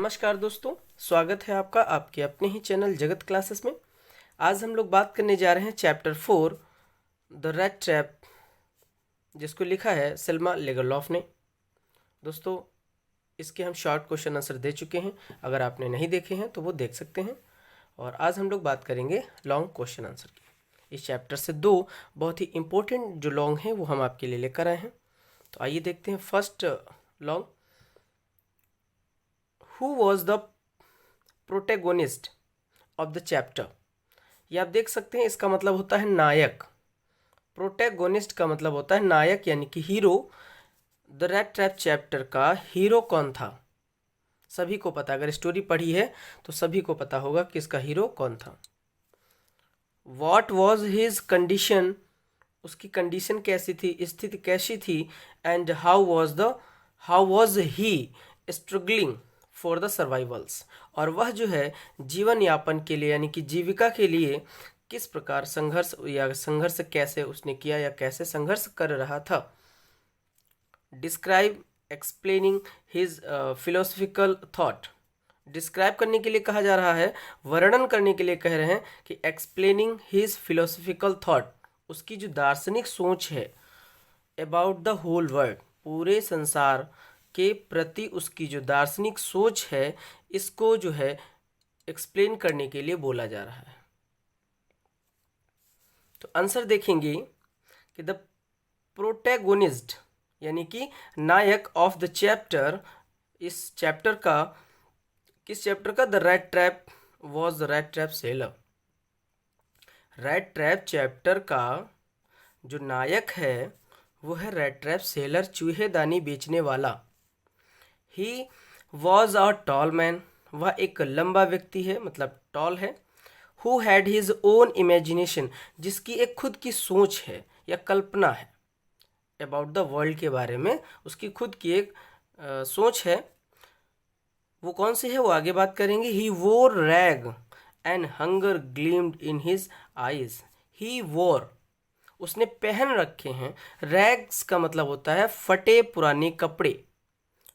नमस्कार दोस्तों, स्वागत है आपका आपके अपने ही चैनल जगत क्लासेस में। आज हम लोग बात करने जा रहे हैं चैप्टर 4 द रैट ट्रैप, जिसको लिखा है सेल्मा लेगरलॉफ ने। दोस्तों, इसके हम शॉर्ट क्वेश्चन आंसर दे चुके हैं, अगर आपने नहीं देखे हैं तो वो देख सकते हैं। और आज हम लोग बात करेंगे लॉन्ग क्वेश्चन आंसर की। इस चैप्टर से दो बहुत ही इंपॉर्टेंट जो लॉन्ग हैं वो हम आपके लिए लेकर आए हैं। तो आइए देखते हैं first long. Who was the protagonist of the chapter. ये आप देख सकते हैं, इसका मतलब होता है नायक। प्रोटेगोनिस्ट का मतलब होता है नायक यानी कि hero. The rat trap chapter का हीरो कौन था? सभी को पता, अगर स्टोरी पढ़ी है तो सभी को पता होगा कि इसका हीरो कौन था। वॉट वॉज हिज कंडीशन, उसकी कंडीशन कैसी थी, स्थिति कैसी थी। And how was he struggling for the survivals, और वह जो है जीवन यापन के लिए यानी कि जीविका के लिए किस प्रकार संघर्ष कैसे उसने किया या कैसे संघर्ष कर रहा था। Describe explaining his philosophical thought. Describe करने के लिए कहा जा रहा है, वर्णन करने के लिए कह रहे हैं कि एक्सप्लेनिंग हिज फिलोसफिकल थॉट, उसकी जो दार्शनिक सोच है अबाउट द होल वर्ल्ड, पूरे संसार के प्रति उसकी जो दार्शनिक सोच है, इसको जो है एक्सप्लेन करने के लिए बोला जा रहा है। तो आंसर देखेंगे कि द प्रोटैगोनिस्ट यानी कि नायक ऑफ द चैप्टर, इस चैप्टर का, किस चैप्टर का? The rat trap was the rat trap seller. Rat trap chapter का जो नायक है वो है रैट ट्रैप सेलर, चूहेदानी बेचने वाला। He was a tall man, वह एक लंबा व्यक्ति है, मतलब टॉल है। Who had his own imagination, जिसकी एक खुद की सोच है या कल्पना है अबाउट द वर्ल्ड के बारे में, उसकी खुद की एक सोच है। वो कौन सी है वो आगे बात करेंगे। He wore rag and hunger gleamed in his eyes. He wore, उसने पहन रखे हैं। रैग्स का मतलब होता है फटे पुराने कपड़े,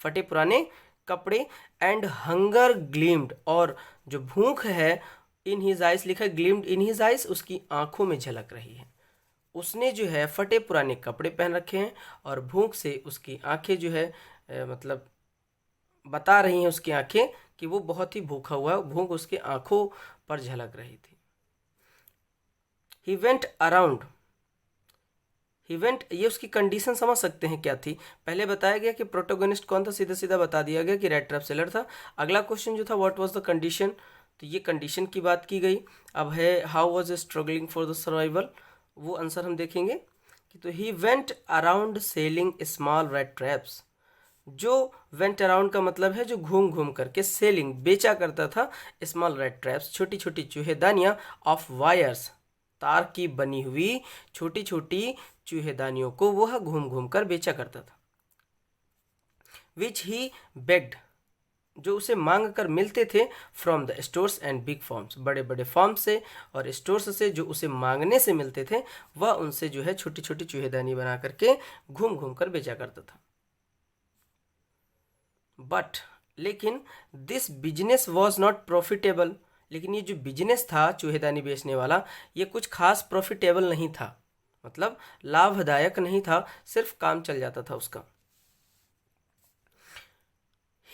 फटे पुराने कपड़े। एंड हंगर ग्लीम्ड, और जो भूख है, इन हिज आइस लिखा है, ग्लीम्ड इन हिज आइस, उसकी आंखों में झलक रही है। उसने जो है फटे पुराने कपड़े पहन रखे हैं और भूख से उसकी आंखें जो है मतलब बता रही हैं उसकी आंखें कि वो बहुत ही भूखा हुआ है, भूख उसकी आंखों पर झलक रही थी। ही वेंट अराउंड, इवेंट, ये उसकी कंडीशन समझ सकते हैं क्या थी। पहले बताया गया कि प्रोटोगोनिस्ट कौन था, सीधा सीधा बता दिया गया कि रैट ट्रैप सेलर था। अगला क्वेश्चन जो था व्हाट वाज द कंडीशन, तो ये कंडीशन की बात की गई। अब है how was struggling for the survival, वो आंसर हम देखेंगे कि तो he went around selling small rat traps. जो वेंट अराउंड का मतलब है जो घूम घूम करके, सेलिंग बेचा करता था, स्मॉल रैट ट्रैप्स छोटी छोटी चूहेदानियाँ, ऑफ वायर्स तार की बनी हुई छोटी छोटी चूहेदानियों को वह घूम घूम कर बेचा करता था। विच ही बेग्ड, जो उसे मांग कर मिलते थे, from the stores and big forms, बड़े बड़े फॉर्म से और स्टोर्स से जो उसे मांगने से मिलते थे, वह उनसे जो है छोटी छोटी चूहेदानी बना करके घूम घूम कर बेचा करता था। बट, लेकिन this business was not profitable, लेकिन ये जो बिजनेस था चूहेदानी बेचने वाला, ये कुछ खास प्रॉफिटेबल नहीं था, मतलब लाभदायक नहीं था, सिर्फ काम चल जाता था उसका।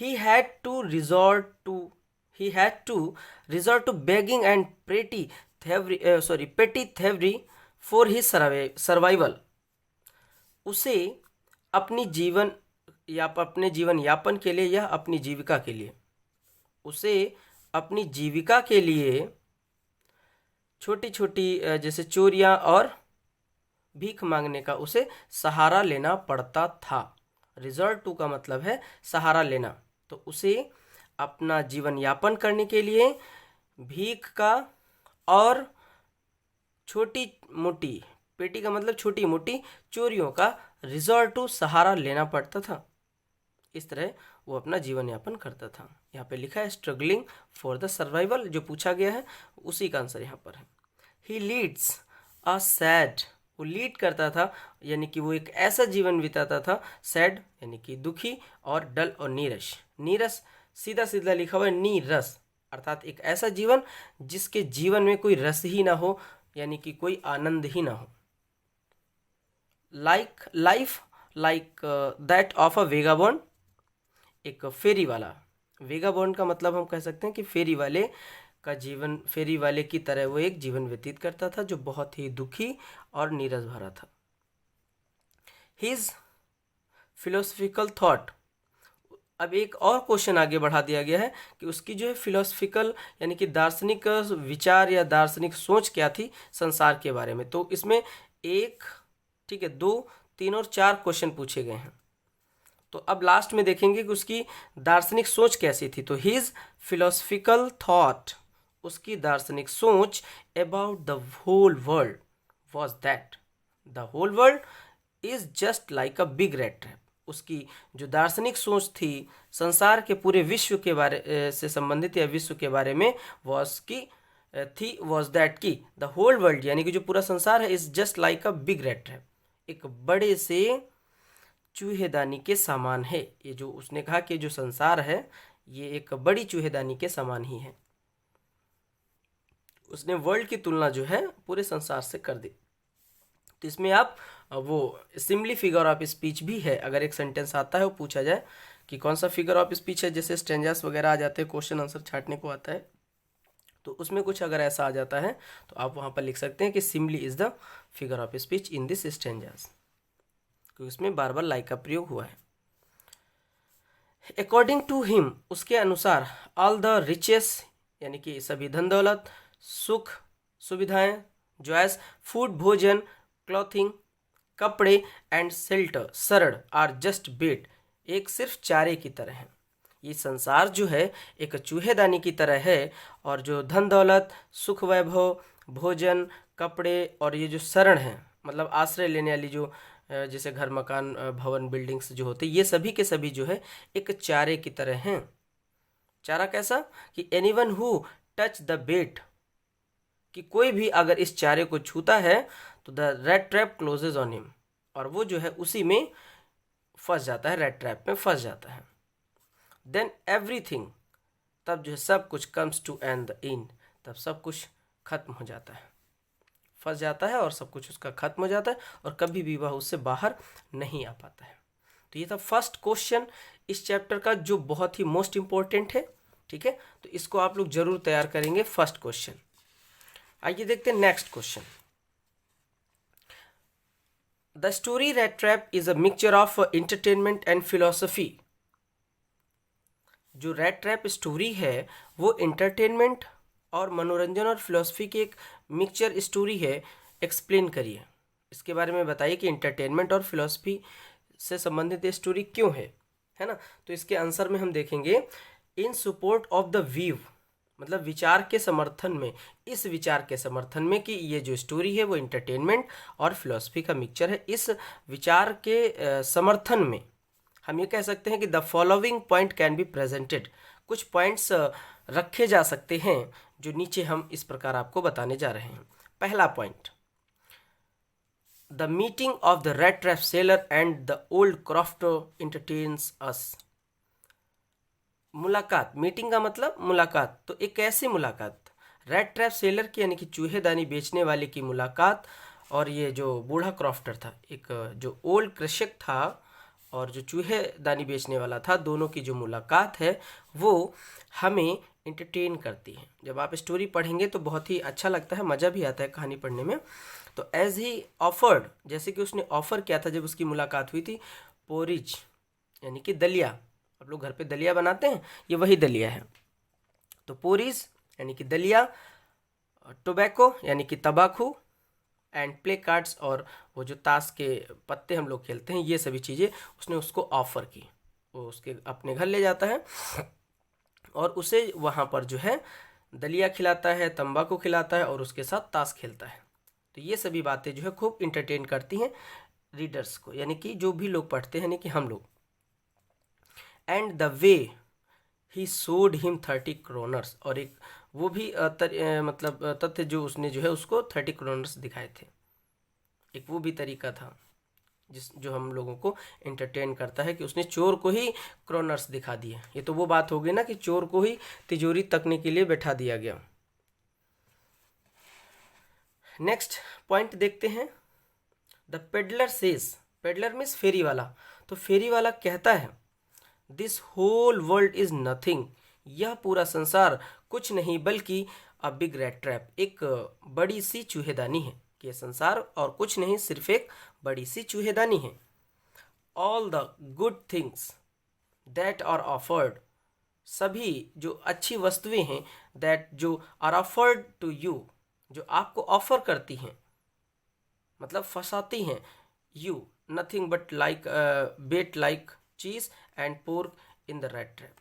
he had to resort to begging and petty thievery for his survival। उसे अपने जीवन यापन के लिए या अपनी जीविका के लिए, उसे अपनी जीविका के लिए छोटी छोटी जैसे चोरियां और भीख मांगने का उसे सहारा लेना पड़ता था। रिजॉर्ट टू का मतलब है सहारा लेना, तो उसे अपना जीवन यापन करने के लिए भीख का और छोटी मोटी, पेटी का मतलब छोटी मोटी चोरियों का, रिजॉर्ट टू सहारा लेना पड़ता था। इस तरह वो अपना जीवन यापन करता था। यहाँ पे लिखा है स्ट्रगलिंग फॉर द सर्वाइवल, जो पूछा गया है उसी का आंसर यहाँ पर है। ही लीड्स अ सैड, वो लीड करता था यानी कि वो एक ऐसा जीवन बिताता था, सैड यानी कि दुखी, और डल और नीरस सीधा सीधा लिखा हुआ है नीरस, अर्थात एक ऐसा जीवन जिसके जीवन में कोई रस ही ना हो, यानी कि कोई आनंद ही ना हो। Like life like that of a vagabond, एक फेरी वाला। वेगाबॉन्ड का मतलब हम कह सकते हैं कि फेरी वाले का जीवन, फेरी वाले की तरह वो एक जीवन व्यतीत करता था जो बहुत ही दुखी और नीरस भरा था। हिज फिलोसफिकल थॉट, अब एक और क्वेश्चन आगे बढ़ा दिया गया है कि उसकी जो है फिलोसफिकल यानी कि दार्शनिक विचार या दार्शनिक सोच क्या थी संसार के बारे में। तो इसमें एक, ठीक है, 2, 3 और 4 क्वेश्चन पूछे गए हैं। तो अब लास्ट में देखेंगे कि उसकी दार्शनिक सोच कैसी थी। तो हिज फिलोसफिकल थॉट, उसकी दार्शनिक सोच about the whole world was that the whole world is just like a big rat trap. उसकी जो दार्शनिक सोच थी संसार के पूरे विश्व के बारे से संबंधित या विश्व के बारे में वॉज दैट की द होल वर्ल्ड यानी कि जो पूरा संसार है is just like a big rat trap, एक बड़े से चूहेदानी के समान है। ये जो उसने कहा कि जो संसार है ये एक बड़ी चूहेदानी के समान ही है। उसने वर्ल्ड की तुलना जो है पूरे संसार से कर दी। तो इसमें आप वो सिम्पली फिगर ऑफ स्पीच भी है, अगर एक सेंटेंस आता है वो पूछा जाए कि कौन सा फिगर ऑफ स्पीच है, जैसे स्ट्रेंजर्स वगैरह आ जाते हैं, क्वेश्चन आंसर छाटने को आता है, तो उसमें कुछ अगर ऐसा आ जाता है तो आप वहाँ पर लिख सकते हैं कि simply is the figure of speech in this strangers, क्योंकि उसमें बार बार लाइक का प्रयोग हुआ है। अकॉर्डिंग टू हिम, उसके अनुसार, ऑल द रिचेस यानी कि सभी धन दौलत, सुख सुविधाएं, जॉयस, फूड भोजन, क्लॉथिंग कपड़े एंड शेल्टर, शरण, आर जस्ट बेट, एक सिर्फ चारे की तरह है। ये संसार जो है एक चूहेदानी की तरह है, और जो धन दौलत, सुख वैभव, भोजन, कपड़े और ये जो शरण है मतलब आश्रय लेने वाली जो जैसे घर मकान भवन बिल्डिंग्स जो होते, ये सभी के सभी जो है एक चारे की तरह हैं। चारा कैसा कि एनीवन हु टच द बेट, कि कोई भी अगर इस चारे को छूता है तो the rat trap closes on him, और वो जो है उसी में फंस जाता है, रेड ट्रैप में फंस जाता है। देन एवरीथिंग, तब जो है सब कुछ comes to end the end, तब सब कुछ खत्म हो जाता है, फंस जाता है और सब कुछ उसका खत्म हो जाता है और कभी भी वह उससे बाहर नहीं आ पाता है। तो ये था फर्स्ट क्वेश्चन इस चैप्टर का जो बहुत ही मोस्ट इंपॉर्टेंट है। ठीक है, तो इसको आप लोग जरूर तैयार करेंगे फर्स्ट क्वेश्चन। आइए देखते हैं next question. The story red trap is a mixture of entertainment and philosophy. जो रेड ट्रैप स्टोरी है वो एंटरटेनमेंट और मनोरंजन और फिलोसफी की एक मिक्सचर स्टोरी है। एक्सप्लेन करिए, इसके बारे में बताइए कि एंटरटेनमेंट और फिलोसफी से संबंधित ये स्टोरी क्यों है ना। तो इसके आंसर में हम देखेंगे इन सपोर्ट ऑफ द व्यू, मतलब विचार के समर्थन में, इस विचार के समर्थन में कि ये जो स्टोरी है वो एंटरटेनमेंट और फिलोसफी का मिक्सचर है। इस विचार के समर्थन में हम ये कह सकते हैं कि the following point can be presented, कुछ पॉइंट्स रखे जा सकते हैं जो नीचे हम इस प्रकार आपको बताने जा रहे हैं। पहला point, the meeting of the rat trap seller and the old croft entertains us. मुलाकात, मीटिंग का मतलब मुलाकात, तो एक कैसी मुलाकात, रेड ट्रैप सेलर की यानी कि चूहेदानी बेचने वाले की मुलाकात और ये जो बूढ़ा क्रॉफ्टर था, एक जो ओल्ड कृषक था और जो चूहेदानी बेचने वाला था, दोनों की जो मुलाकात है वो हमें इंटरटेन करती है। जब आप स्टोरी पढ़ेंगे तो बहुत ही अच्छा लगता है, मज़ा भी आता है कहानी पढ़ने में। तो एज ही ऑफर्ड, जैसे कि उसने ऑफर किया था जब उसकी मुलाकात हुई थी, पोरिज यानी कि दलिया, आप लोग घर पे दलिया बनाते हैं, ये वही दलिया है। तो पोरिज यानी कि दलिया, टोबैको यानी कि तंबाकू, एंड प्ले कार्ड्स और वो जो ताश के पत्ते हम लोग खेलते हैं, ये सभी चीज़ें उसने उसको ऑफर की। वो उसके अपने घर ले जाता है और उसे वहाँ पर जो है दलिया खिलाता है, तंबाकू खिलाता है और उसके साथ ताश खेलता है। तो ये सभी बातें जो है खूब इंटरटेन करती हैं रीडर्स को, यानी कि जो भी लोग पढ़ते हैं, यानी कि हम लोग। एंड द वे ही सोड हिम 30 क्रोनर्स, और एक वो भी मतलब तथ्य जो उसने जो है उसको 30 क्रोनर्स दिखाए थे, एक वो भी तरीका था जो हम लोगों को एंटरटेन करता है कि उसने चोर को ही क्रोनर्स दिखा दिए। ये तो वो बात हो गई ना कि चोर को ही तिजोरी तकने के लिए बैठा दिया गया। नेक्स्ट पॉइंट देखते हैं। The peddler says, peddler means फेरी वाला, तो फेरी वाला कहता है this whole world is nothing, यह पूरा संसार कुछ नहीं बल्कि अ बिग रैट ट्रैप, एक बड़ी सी चूहेदानी है। कि यह संसार और कुछ नहीं, सिर्फ एक बड़ी सी चूहेदानी है। All the good things that are offered, सभी जो अच्छी वस्तुएं हैं, दैट जो आर ऑफर्ड टू यू, जो आपको ऑफर करती हैं, मतलब फंसाती हैं, you nothing but like bait like cheese and pork in the rat trap.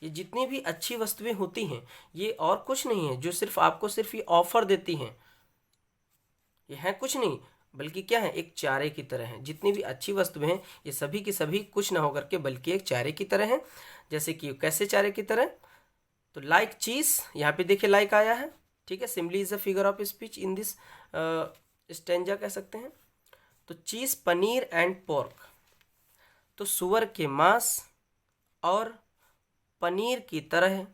ये जितनी भी अच्छी वस्तुएं होती हैं ये और कुछ नहीं है जो सिर्फ आपको सिर्फ ये ऑफर देती हैं। ये है कुछ नहीं बल्कि क्या है, एक चारे की तरह है। जितनी भी अच्छी वस्तुएं हैं ये सभी की सभी कुछ ना होकर के बल्कि एक चारे की तरह है। जैसे कि कैसे चारे की तरह, तो लाइक चीज, यहाँ पे देखिए लाइक आया है, ठीक है। Simply is a figure of speech in this stanza कह सकते हैं। तो चीज, पनीर एंड पोर्क, तो सुअर के मांस और पनीर की तरह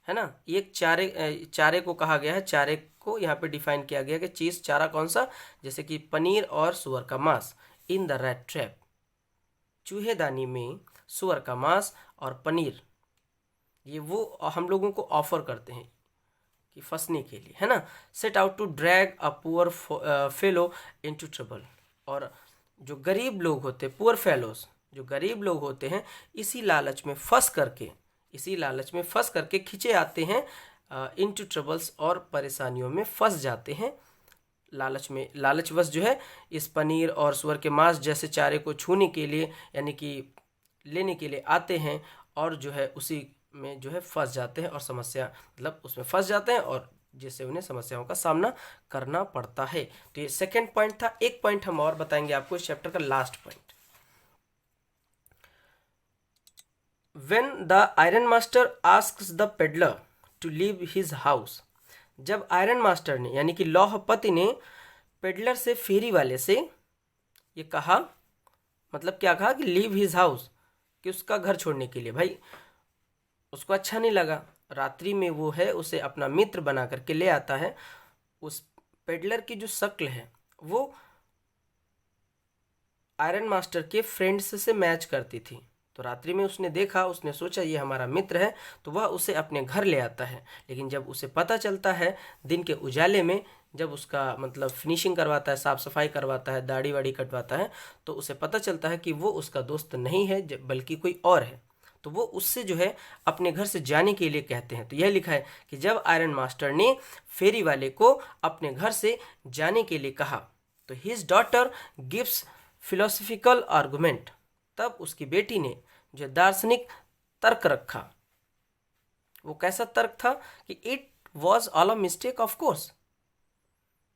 है ना। एक चारे को कहा गया है, चारे को यहाँ पे डिफाइन किया गया कि चीज चारा कौन सा, जैसे कि पनीर और सुअर का मांस। इन द रैट ट्रैप, चूहेदानी में सुअर का मांस और पनीर, ये वो हम लोगों को ऑफर करते हैं कि फंसने के लिए, है ना। Set out to drag a poor fellow into trouble, और जो गरीब लोग होते, पुअर फेलोज, जो गरीब लोग होते हैं, इसी लालच में फंस करके खिंचे आते हैं इनटू ट्रबल्स, और परेशानियों में फंस जाते हैं। लालचवश जो है इस पनीर और सुअर के मांस जैसे चारे को छूने के लिए, यानी कि लेने के लिए आते हैं, और जो है उसी में जो है फंस जाते हैं, और समस्या मतलब उसमें फंस जाते हैं, और जिससे उन्हें समस्याओं का सामना करना पड़ता है। तो ये सेकंड पॉइंट था। एक पॉइंट हम और बताएंगे आपको इस चैप्टर का, last point. When the iron master asks the peddler to leave his house, जब आयरन मास्टर ने यानी कि लौहपति ने पेडलर से, फेरी वाले से ये कहा, मतलब क्या कहा कि लीव हिज हाउस, कि उसका घर छोड़ने के लिए। भाई उसको अच्छा नहीं लगा, रात्रि में वो है उसे अपना मित्र बना करके ले आता है। उस पेडलर की जो शक्ल है वो आयरन मास्टर के फ्रेंड्स से मैच करती थी। तो रात्रि में उसने देखा, उसने सोचा ये हमारा मित्र है, तो वह उसे अपने घर ले आता है। लेकिन जब उसे पता चलता है दिन के उजाले में, जब उसका मतलब फिनिशिंग करवाता है, साफ सफाई करवाता है, दाढ़ी वाड़ी कटवाता है, तो उसे पता चलता है कि वो उसका दोस्त नहीं है बल्कि कोई और है। तो वो उससे जो है अपने घर से जाने के लिए कहते हैं। तो यह लिखा है कि जब आयरन मास्टर ने फेरी वाले को अपने घर से जाने के लिए कहा, तो his daughter gives philosophical argument, तब उसकी बेटी ने जो दार्शनिक तर्क रखा। वो कैसा तर्क था कि it was all a mistake of course,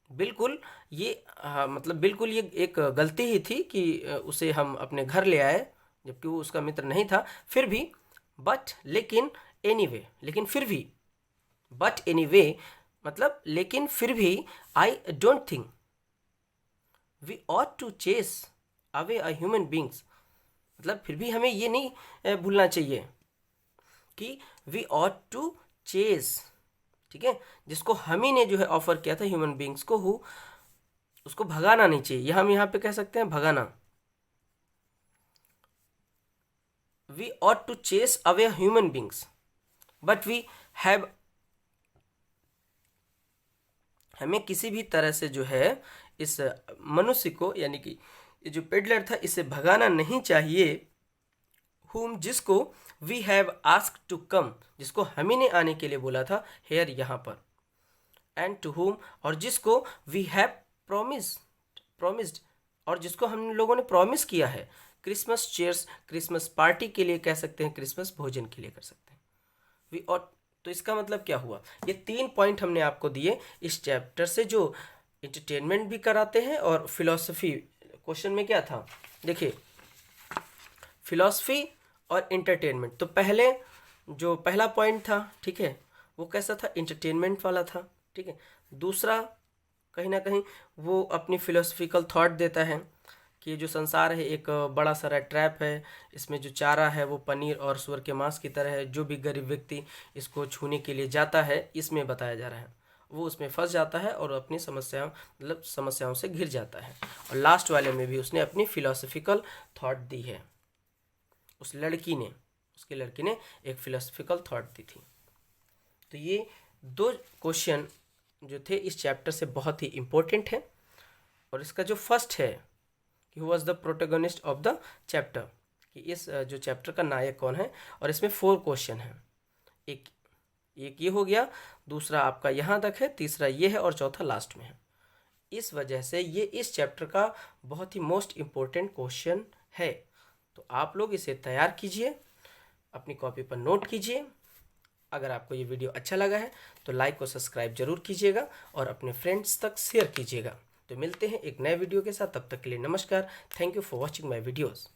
बिल्कुल ये मतलब बिल्कुल ये एक गलती ही थी कि उसे हम अपने घर ले आए जबकि वो उसका मित्र नहीं था। फिर भी बट लेकिन एनीवे, लेकिन फिर भी, बट एनीवे मतलब लेकिन फिर भी, I don't think we ought to chase away a human beings, मतलब फिर भी हमें ये नहीं भूलना चाहिए कि वी ऑट टू चेस, ठीक है, जिसको हम ही ने जो है ऑफर किया था ह्यूमन बींग्स को, उसको भगाना नहीं चाहिए। हम यहाँ पे कह सकते हैं भगाना। We ought to chase away human beings but we have, हमें किसी भी तरह से जो है इस मनुष्य को यानी कि ये जो पेडलर था इसे भगाना नहीं चाहिए। whom, जिसको we have asked to come, जिसको हम ही ने आने के लिए बोला था, हेयर यहाँ पर, एंड टू whom, और जिसको वी हैव प्रोमिस्ड, और जिसको हम लोगों ने प्रॉमिस किया है, क्रिसमस चेयर्स, क्रिसमस पार्टी के लिए कह सकते हैं, क्रिसमस भोजन के लिए कर सकते हैं। वी ऑट, तो इसका मतलब क्या हुआ, ये 3 पॉइंट हमने आपको दिए इस चैप्टर से जो एंटरटेनमेंट भी कराते हैं और फिलॉसफी। क्वेश्चन में क्या था देखिए, फिलॉसफी और एंटरटेनमेंट। तो पहले जो पहला पॉइंट था, ठीक है, वो कैसा था, एंटरटेनमेंट वाला था, ठीक है। दूसरा कहीं ना कहीं वो अपनी फिलोसफिकल थॉट देता है, कि ये जो संसार है एक बड़ा सारा ट्रैप है, इसमें जो चारा है वो पनीर और सुअर के मांस की तरह है, जो भी गरीब व्यक्ति इसको छूने के लिए जाता है, इसमें बताया जा रहा है, वो उसमें फंस जाता है और अपनी समस्याओं से घिर जाता है। और लास्ट वाले में भी उसने अपनी फिलोसफिकल थॉट दी है, उसकी लड़की ने एक फिलोसफिकल थॉट दी थी। तो ये 2 क्वेश्चन जो थे इस चैप्टर से बहुत ही इम्पोर्टेंट है। और इसका जो फर्स्ट है कि who was the protagonist of the chapter, कि इस जो चैप्टर का नायक कौन है, और इसमें 4 क्वेश्चन हैं। एक ये हो गया, दूसरा आपका यहाँ तक है, तीसरा ये है और चौथा लास्ट में है। इस वजह से ये इस चैप्टर का बहुत ही मोस्ट इम्पोर्टेंट क्वेश्चन है। तो आप लोग इसे तैयार कीजिए, अपनी कॉपी पर नोट कीजिए। अगर आपको ये वीडियो अच्छा लगा है तो लाइक और सब्सक्राइब जरूर कीजिएगा और अपने फ्रेंड्स तक शेयर कीजिएगा। तो मिलते हैं एक नए वीडियो के साथ, तब तक के लिए नमस्कार। Thank you for watching my videos.